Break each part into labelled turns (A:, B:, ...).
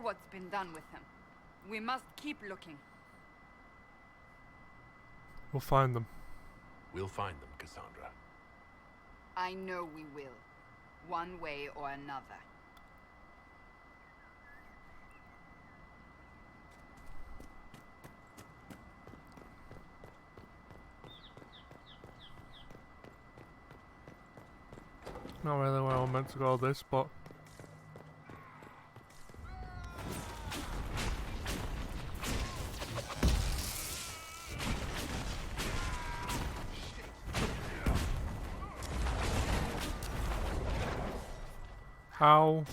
A: what's been done with him. We must keep looking.
B: We'll find them.
C: We'll find them, Cassandra.
A: I know we will. One way or another.
B: Not really where I'm meant to go this, but how?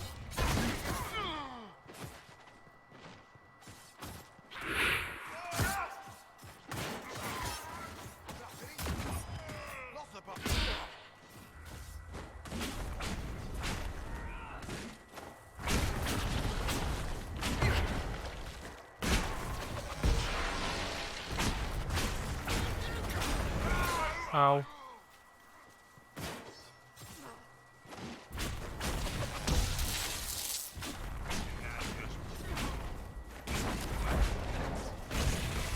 B: Ow.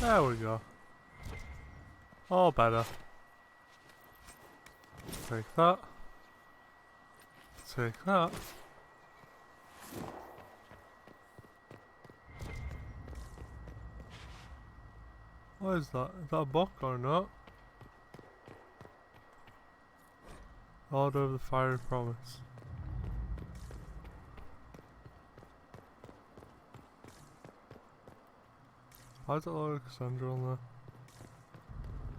B: There we go. All better. Take that. Take that. What is that? Is that a book or not? Order of the Fiery Promise. Why is it Lord Cassandra on there?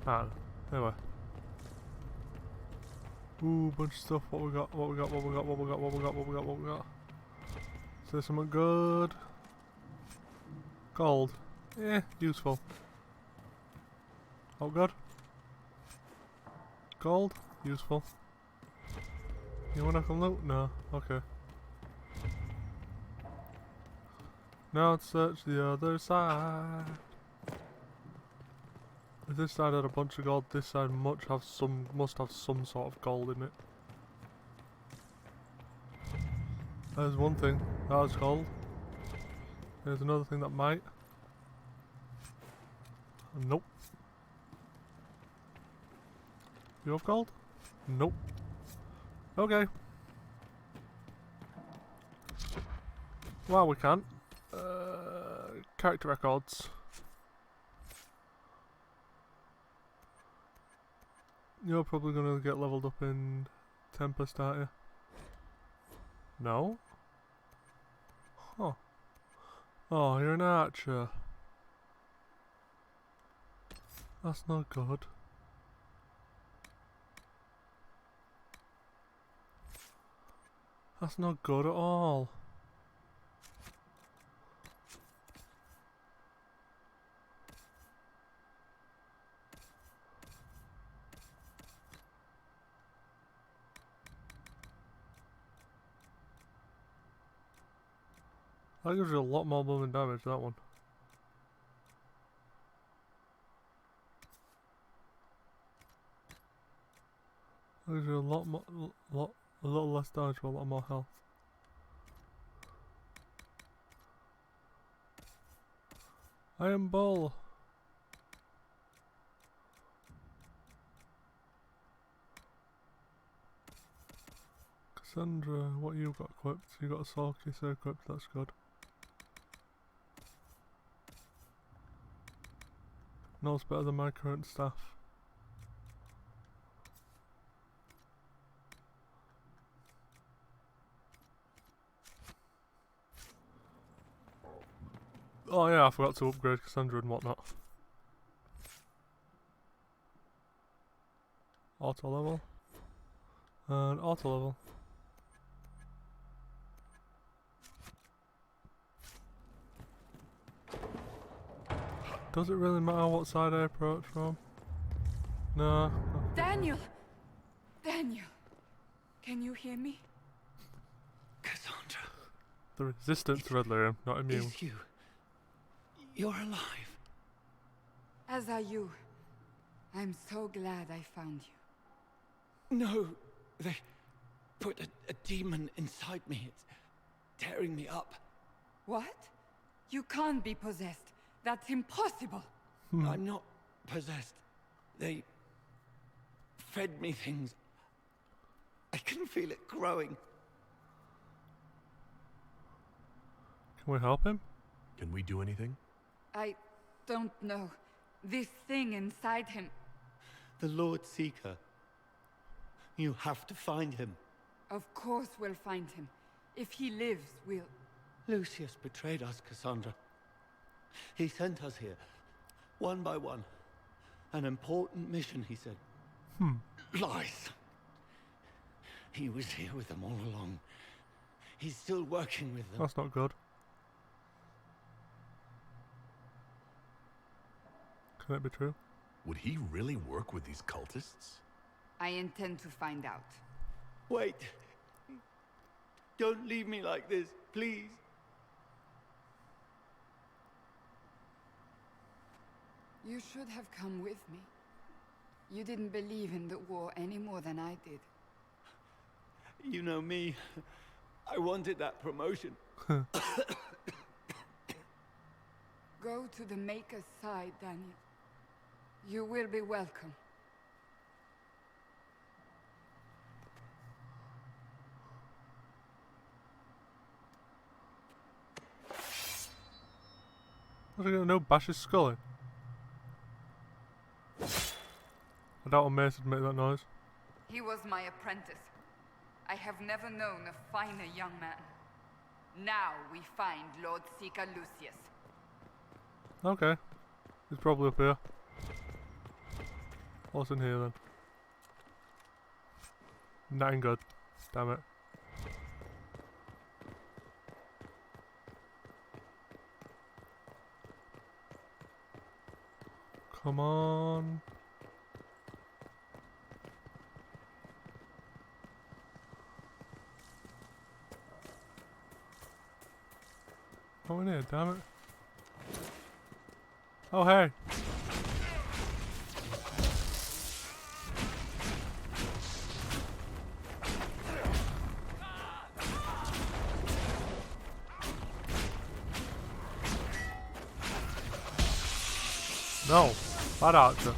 B: Ah, anyway. Ooh, bunch of stuff. What we got? What we got? What we got? What we got? What we got? What we got? What we got? Is there something good? Gold. Eh, useful. Oh, good. Gold. Useful. You wanna come loot? No. Okay. Now let's search the other side. If this side had a bunch of gold, this side must have some sort of gold in it. There's one thing that has gold. There's another thing that might. Nope. You have gold? Nope. Okay. Well, we can. Character records. You're probably gonna get leveled up in Tempest, aren't you? No? Huh. Oh, you're an archer. That's not good. That's not good at all. That gives you a lot more blooming damage, that one. That gives you a lot more, a little less damage for a lot more health. Iron Ball. Cassandra, what you got equipped? You got a soul kisser equipped, that's good. No, it's better than my current staff. Oh yeah, I forgot to upgrade Cassandra and whatnot. Auto level. And auto level. Does it really matter what side I approach from? No.
A: Daniel! Daniel! Can you hear me?
D: Cassandra.
B: The resistance to red lyrium, not immune.
D: It's you. You're alive.
A: As are you. I'm so glad I found you.
D: No, they put a demon inside me. It's tearing me up.
A: What? You can't be possessed. That's impossible.
D: I'm not possessed. They fed me things. I can feel it growing.
B: Can we help him?
C: Can we do anything?
A: I don't know. This thing inside him.
D: The Lord Seeker. You have to find him.
A: Of course we'll find him. If he lives, we'll...
D: Lucius betrayed us, Cassandra. He sent us here, one by one. An important mission, he said. Lies. He was here with them all along. He's still working with them.
B: That's not good. Can it be true?
C: Would he really work with these cultists?
A: I intend to find out.
D: Wait. Don't leave me like this, please.
A: You should have come with me. You didn't believe in the war any more than I did.
D: You know me. I wanted that promotion.
A: Go to the Maker's side, Daniel. You will be welcome.
B: What's he gonna know? Bash his skull in? I doubt a mace would make that noise.
A: He was my apprentice. I have never known a finer young man. Now we find Lord Seeker Lucius.
B: Okay. He's probably up here. What's in here then? Nothing good. Damn it. Come on. Oh, in here, damn it. Oh, hey. No, bad archer.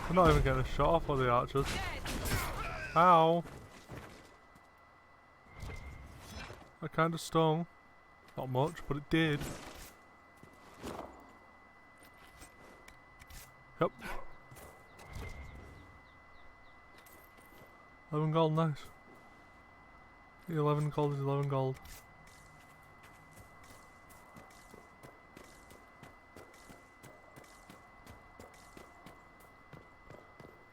B: I'm not even getting a shot off of the archers. Ow. That kind of stung. Not much, but it did. Yep. 11 gold, nice. 11 gold is 11 gold.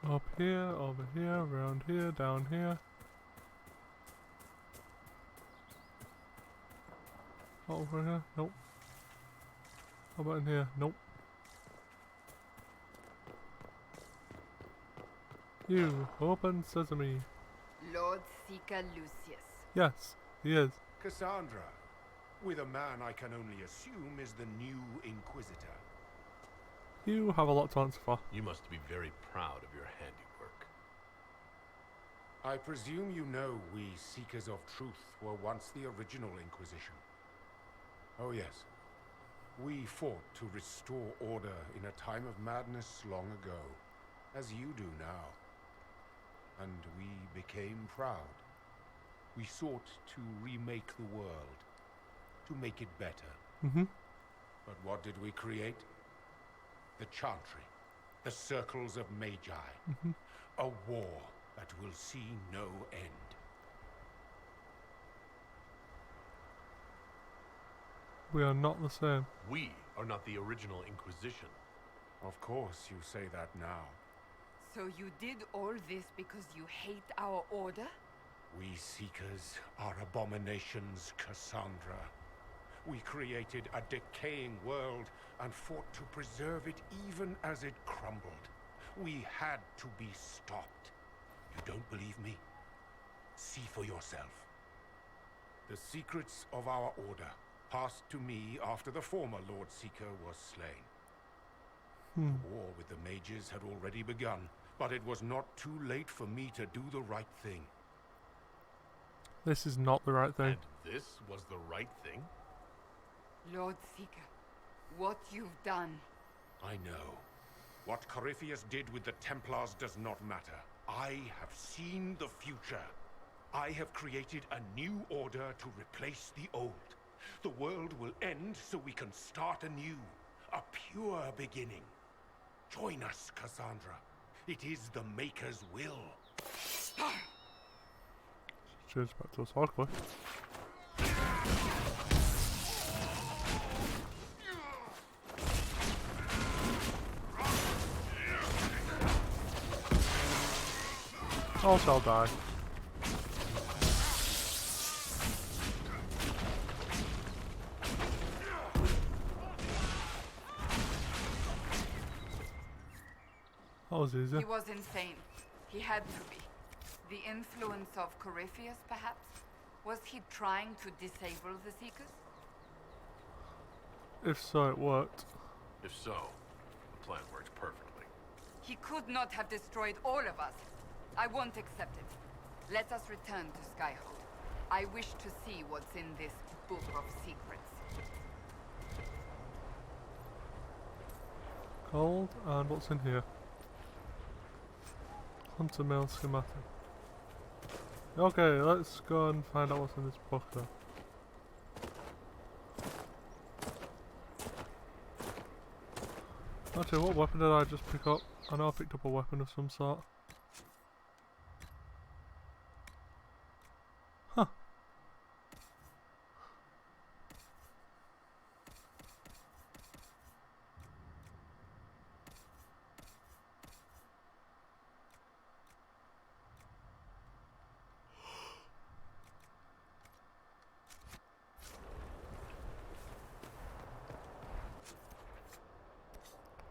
B: Up here, over here, around here, down here. Over here? Nope. How about in here? Nope. You, open sesame.
A: Lord Seeker Lucius.
B: Yes, he is.
E: Cassandra, with a man I can only assume is the new Inquisitor.
B: You have a lot to answer for.
C: You must be very proud of your handiwork.
E: I presume you know we Seekers of Truth were once the original Inquisition. Oh yes. We fought to restore order in a time of madness long ago, as you do now. And we became proud. We sought to remake the world, to make it better. But what did we create? The Chantry, the Circles of Magi. A war that will see no end.
B: We are not the same.
C: We are not the original Inquisition.
E: Of course you say that now.
A: So you did all this because you hate our order?
E: We Seekers are abominations, Cassandra. We created a decaying world and fought to preserve it even as it crumbled. We had to be stopped. You don't believe me? See for yourself. The secrets of our order passed to me after the former Lord Seeker was slain. The war with the mages had already begun, but it was not too late for me to do the right thing.
B: This is not the right thing.
C: And this was the right thing?
A: Lord Seeker, what you've done.
E: I know. What Corypheus did with the Templars does not matter. I have seen the future. I have created a new order to replace the old. The world will end so we can start anew. A pure beginning. Join us, Cassandra. It is the Maker's will.
B: Change back to a sword play. All shall die. That was easy.
A: He was insane. He had to be. The influence of Corypheus, perhaps? Was he trying to disable the Seekers?
B: If so, it worked.
C: If so, the plan works perfectly.
A: He could not have destroyed all of us. I won't accept it. Let us return to Skyhold. I wish to see what's in this book of secrets.
B: Gold, and what's in here? Hunter mail schematic. Okay, let's go and find out what's in this book then. Actually, what weapon did I just pick up? I know I picked up a weapon of some sort. Huh.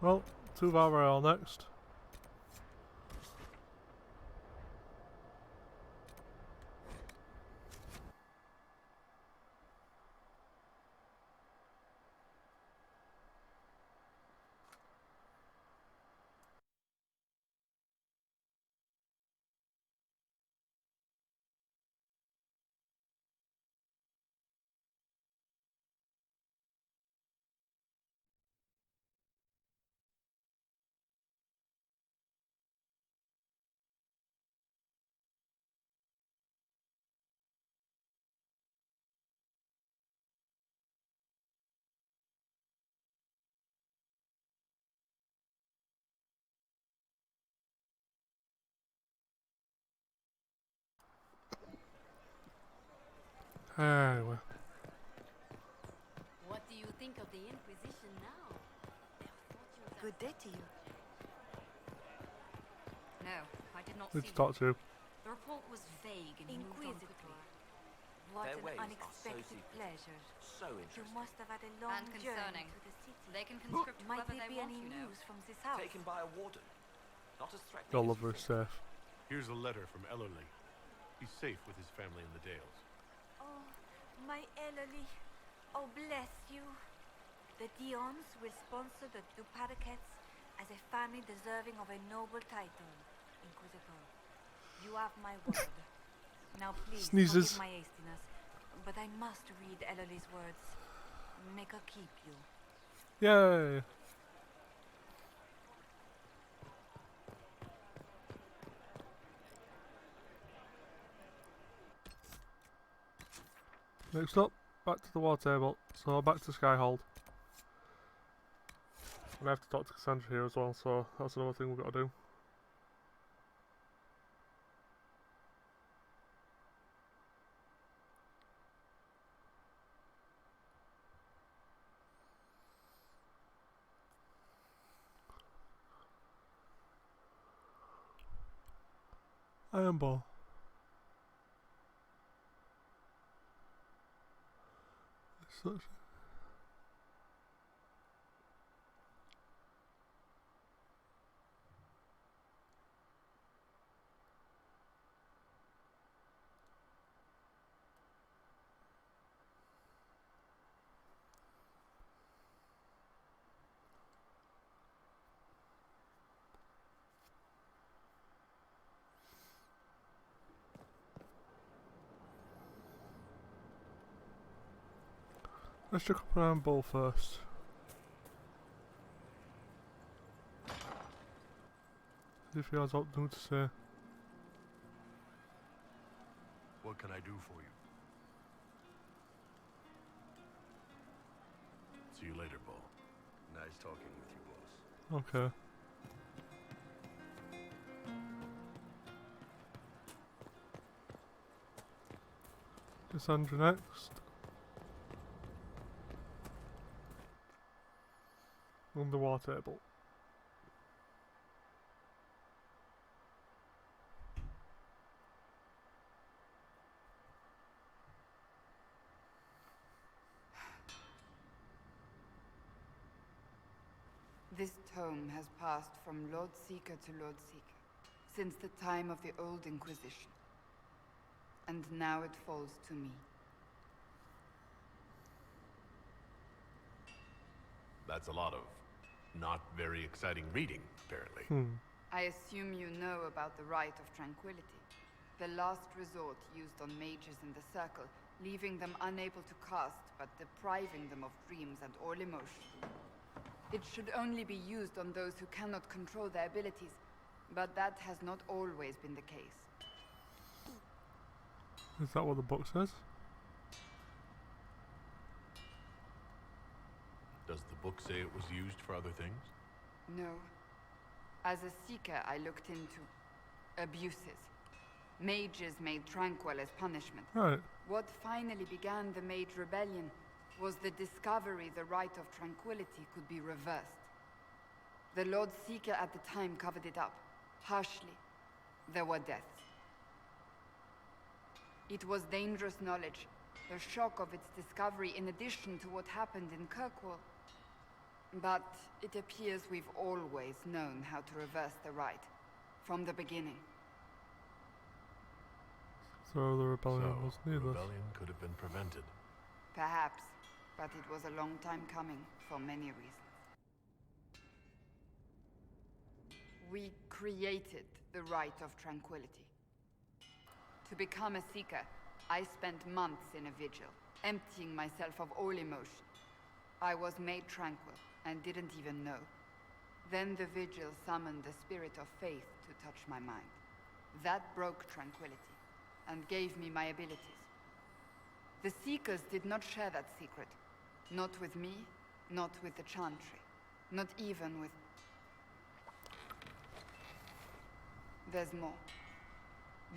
B: Well, 2 Valrail next. Anyway.
F: What do you think of the Inquisition now?
G: Good day to you.
A: No, I did not
B: Need
A: see
B: to talk to you.
F: The report was vague and moved on
G: Inquisitor.
F: quickly.
G: What
H: Their
G: an
H: ways are so
G: unexpected
H: secret.
G: pleasure.
H: So
G: You
H: interesting.
G: must have had a long
A: And
G: journey
A: concerning.
G: to the city.
A: They can conscript
G: Might
A: whoever
G: there
A: they
G: be
A: want,
G: any
A: you know.
G: news from this house?
H: Taken by a warden. Not as threatening
B: Your
H: as
B: lover
H: you
B: is
H: think.
B: safe.
C: Here's a letter from Ellerly. He's safe with his family in the Dales.
G: Oh, my Ellerly. Oh, bless you. The Dions will sponsor the Duparakets as a family deserving of a noble title, Inquisitor. You have my word. Now please,
B: Sneezes.
G: forgive my hastiness, but I must read Ellerly's words. Make her keep you.
B: Yay! Next up, back to the war table. So back to Skyhold. And I have to talk to Cassandra here as well, so that's another thing we've got to do. Iron Ball. Such. Let's check up on Bull first. See if he has something to say.
C: What can I do for you? See you later, Bull.
H: Nice talking with you, boss.
B: Okay. Cassandra next. On the war table.
A: This tome has passed from Lord Seeker to Lord Seeker, since the time of the old Inquisition. And now it falls to me.
C: That's a lot of not very exciting reading, apparently.
A: I assume you know about the Rite of Tranquility, the last resort used on mages in the Circle, leaving them unable to cast, but depriving them of dreams and all emotion. It should only be used on those who cannot control their abilities, but that has not always been the case.
B: Is that what the book says?
C: Does the book say it was used for other things?
A: No. As a Seeker, I looked into abuses. Mages made Tranquil as punishment.
B: Right.
A: What finally began the Mage Rebellion was the discovery the Rite of Tranquility could be reversed. The Lord Seeker at the time covered it up, harshly. There were deaths. It was dangerous knowledge, the shock of its discovery in addition to what happened in Kirkwall. But it appears we've always known how to reverse the Rite, from the beginning.
B: So the rebellion was
C: the
B: needless.
C: rebellion could have been prevented.
A: Perhaps, but it was a long time coming, for many reasons. We created the Rite of Tranquility. To become a Seeker, I spent months in a vigil, emptying myself of all emotion. I was made tranquil, and didn't even know. Then the vigil summoned the spirit of faith to touch my mind. That broke tranquility, and gave me my abilities. The Seekers did not share that secret. Not with me, not with the Chantry, not even with... There's more.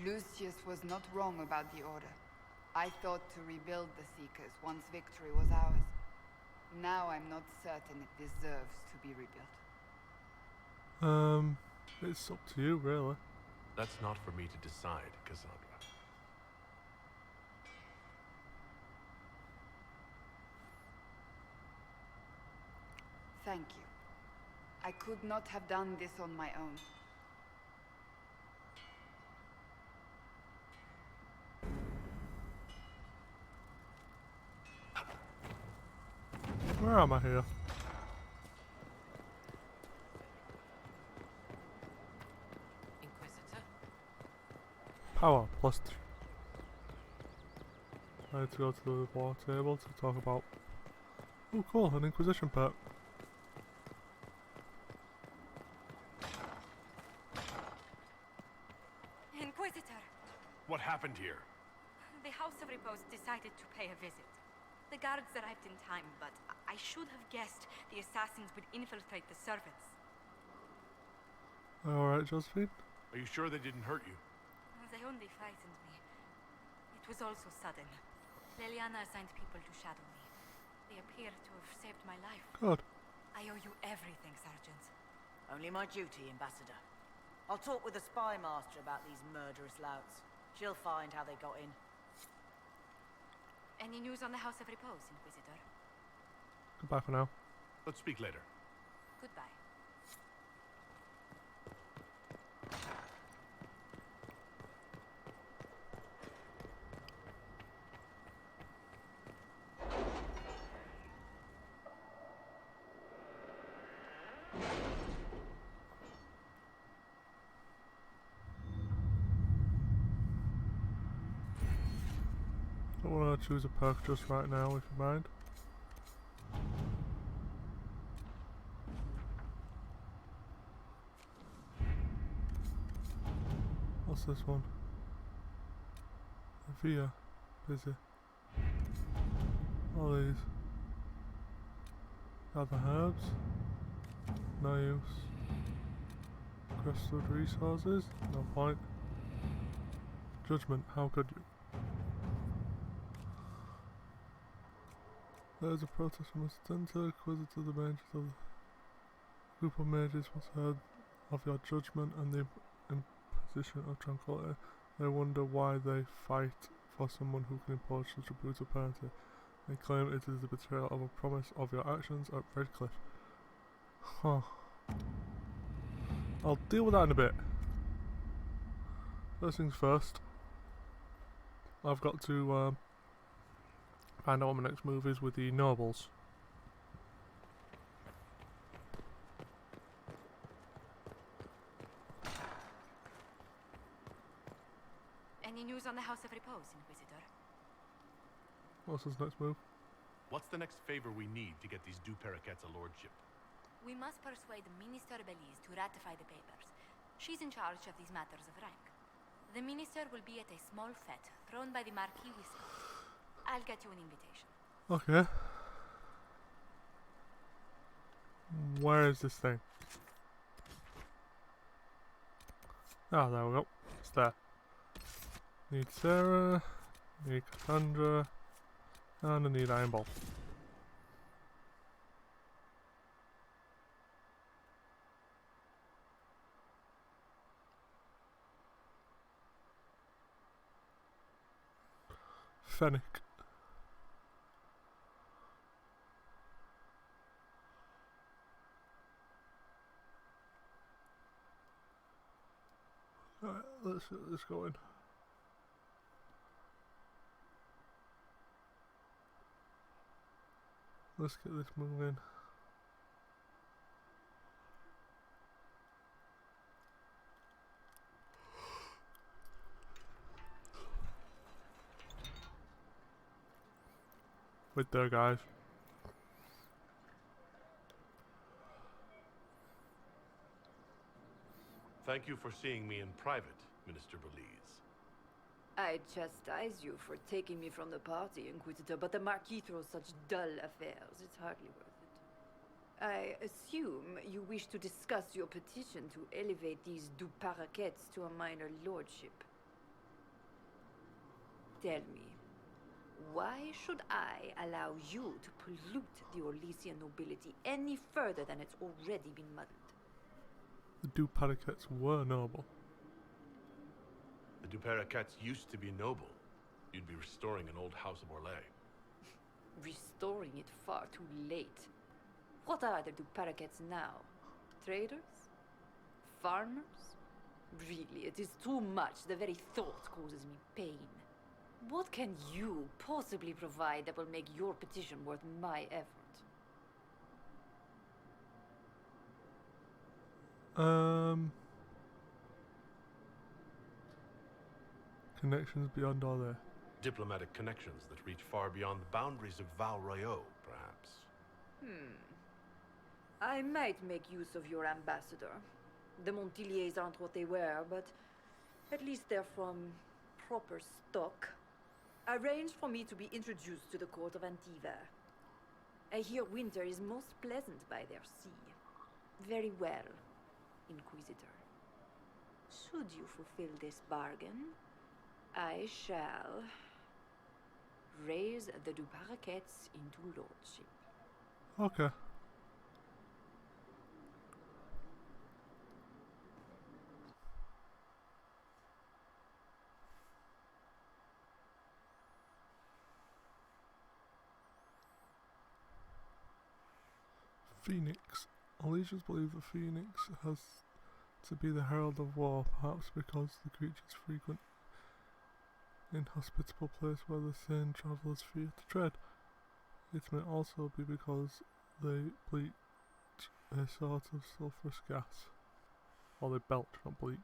A: Lucius was not wrong about the Order. I thought to rebuild the Seekers once victory was ours. Now I'm not certain it deserves to be rebuilt.
B: It's up to you, really.
C: That's not for me to decide, Cassandra.
A: Thank you. I could not have done this on my own.
B: Where am I here?
F: Inquisitor?
B: Power, +3. I need to go to the war table to talk about... Oh cool, an Inquisition perk.
G: Inquisitor,
C: What happened here?
G: the House of Repose decided to pay a visit. The guards arrived in time, but I should have guessed the assassins would infiltrate the servants.
B: Alright, Josephine?
C: Are you sure they didn't hurt you?
G: They only frightened me. It was all so sudden. Leliana assigned people to shadow me. They appear to have saved my life.
B: Good.
G: I owe you everything, Sergeant.
I: Only my duty, Ambassador. I'll talk with the spy master about these murderous louts. She'll find how they got in.
G: Any news on the House of Repose, Inquisitor?
B: Goodbye for now.
C: Let's speak later.
G: Goodbye.
B: Don't want to choose a perk just right now, if you mind. What's this one? Via. Busy. All these. Gather herbs. No use. Crystal resources. No point. Judgment. How could you? There is a protest from a center, Inquisitor, the mages of the group of mages was heard of your judgment and the imposition of tranquility. They wonder why they fight for someone who can impose such a brutal penalty. They claim it is the betrayal of a promise of your actions at Redcliffe. Huh. I'll deal with that in a bit. First things first. I've got to find out what my next move is with the nobles.
F: Any news on the House of Repose, Inquisitor?
B: What's his next move?
C: What's the next favor we need to get these Du Paraquets a lordship?
F: We must persuade Minister Belize to ratify the papers. She's in charge of these matters of rank. The minister will be at a small fete thrown by the Marquis Wiscott. I'll get you an invitation.
B: Okay. Where is this thing? Ah, there we go. It's there. Need Sarah, need Cassandra, and I need Iron Ball. Fennec. Alright, let's get this going. Let's get this moving. With there, guys.
C: Thank you for seeing me in private, Minister Belize.
J: I chastise you for taking me from the party, Inquisitor, but the Marquis throws such dull affairs. It's hardly worth it. I assume you wish to discuss your petition to elevate these Du Paraquets to a minor lordship. Tell me, why should I allow you to pollute the Orlesian nobility any further than it's already been muddled?
B: The Du Paraquets were noble.
C: The Du Paraquets used to be noble. You'd be restoring an old house of Orlais.
J: Restoring it far too late. What are the Du Paraquets now? Traders? Farmers? Really, it is too much. The very thought causes me pain. What can you possibly provide that will make your petition worth my effort?
B: Connections beyond all there.
C: Diplomatic connections that reach far beyond the boundaries of Val Royeaux, perhaps.
J: I might make use of your ambassador. The Montiliers aren't what they were, but at least they're from proper stock. Arrange for me to be introduced to the court of Antiver. I hear winter is most pleasant by their sea. Very well, Inquisitor. Should you fulfill this bargain, I shall raise the Du Paraquets into lordship.
B: Okay. Phoenix. Allegians believe the Phoenix has to be the herald of war, perhaps because the creature's frequent inhospitable place where the sane travellers fear to tread. It may also be because they bleach a sort of sulphurous gas. Or they belch, not bleach.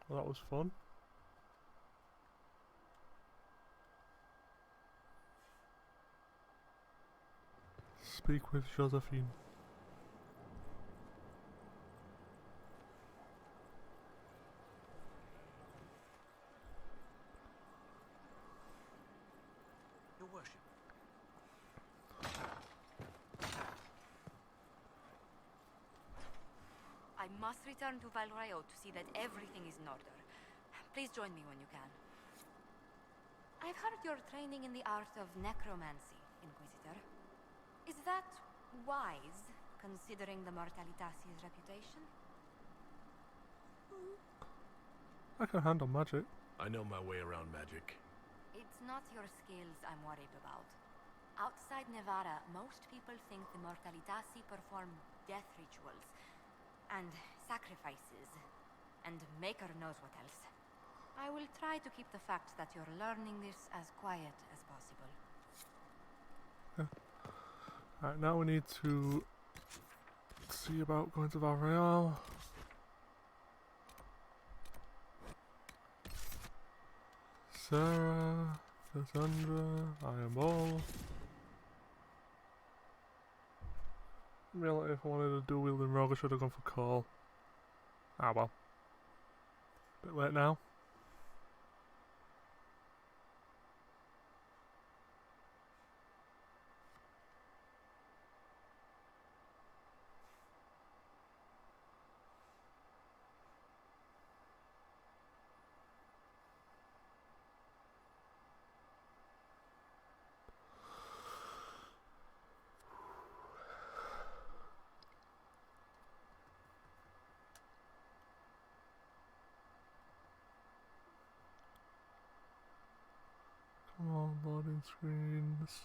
B: Well, that was fun. speak with Josephine.
H: Your worship.
F: I must return to Valrayo to see that everything is in order. Please join me when you can. I've heard you're training in the art of necromancy, Inquisitor. Is that wise, considering the Mortalitasi's reputation?
B: I can handle magic.
C: I know my way around magic.
F: It's not your skills I'm worried about. Outside Nevada, most people think the Mortalitasi perform death rituals and sacrifices, and Maker knows what else. I will try to keep the fact that you're learning this as quiet as possible.
B: Alright, now we need to see about going to Valreal. Sarah, Cassandra, I am all. In reality, if I wanted to do wielding rogue, I should have gone for call. Ah well. Bit late now. Come on, loading screens.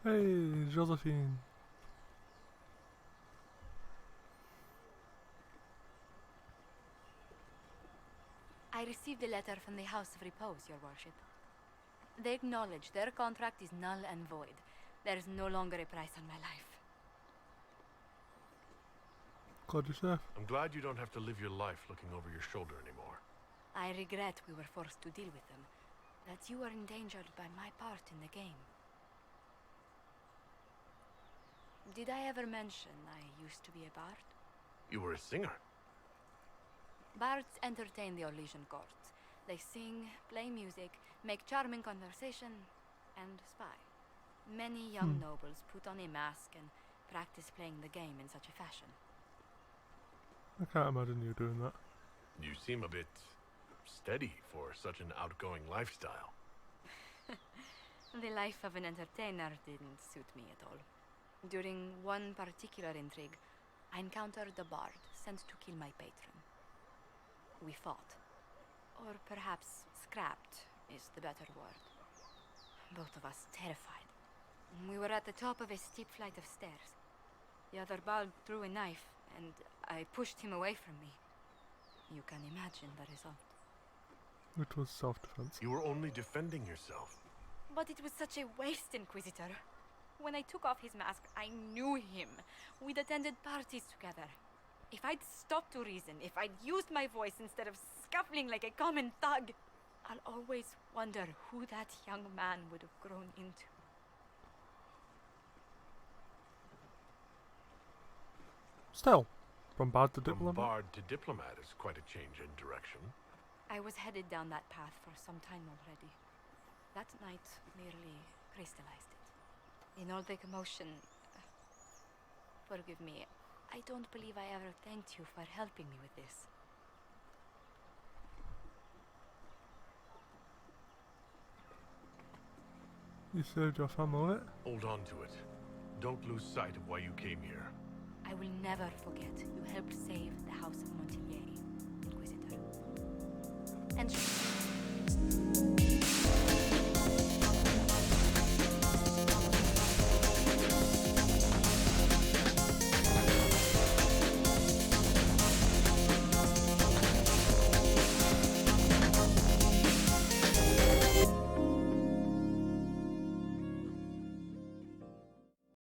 B: Hey, Josephine.
F: I received a letter from the House of Repose, Your Worship. They acknowledge their contract is null and void. There is no longer a price on my life.
B: Glad you're safe.
C: I'm glad you don't have to live your life looking over your shoulder anymore.
F: I regret we were forced to deal with them, that you were endangered by my part in the game. Did I ever mention I used to be a bard?
C: You were a singer.
F: Bards entertain the Orlesian courts. They sing, play music, make charming conversation, and spy. Many young nobles put on a mask and practice playing the game in such a fashion.
B: I can't imagine you doing that.
C: You seem a bit steady for such an outgoing lifestyle.
F: The life of an entertainer didn't suit me at all. During one particular intrigue, I encountered a bard sent to kill my patron. We fought. Or perhaps scrapped is the better word. Both of us terrified. We were at the top of a steep flight of stairs. The other bard drew a knife, and I pushed him away from me. You can imagine the result.
B: It was self-defense.
C: You were only defending yourself.
F: But it was such a waste, Inquisitor. When I took off his mask, I knew him. We'd attended parties together. If I'd stopped to reason, if I'd used my voice instead of scuffling like a common thug, I'll always wonder who that young man would have grown into.
B: Still, from bard to
C: From
B: diplomat?
C: bard to diplomat is quite a change in direction.
F: I was headed down that path for some time already. That night merely crystallized it. In all the commotion... forgive me, I don't believe I ever thanked you for helping me with this.
B: You saved your family?
C: Hold on to it. Don't lose sight of why you came here.
F: I will never forget you helped save the House of Montilyet, Inquisitor. And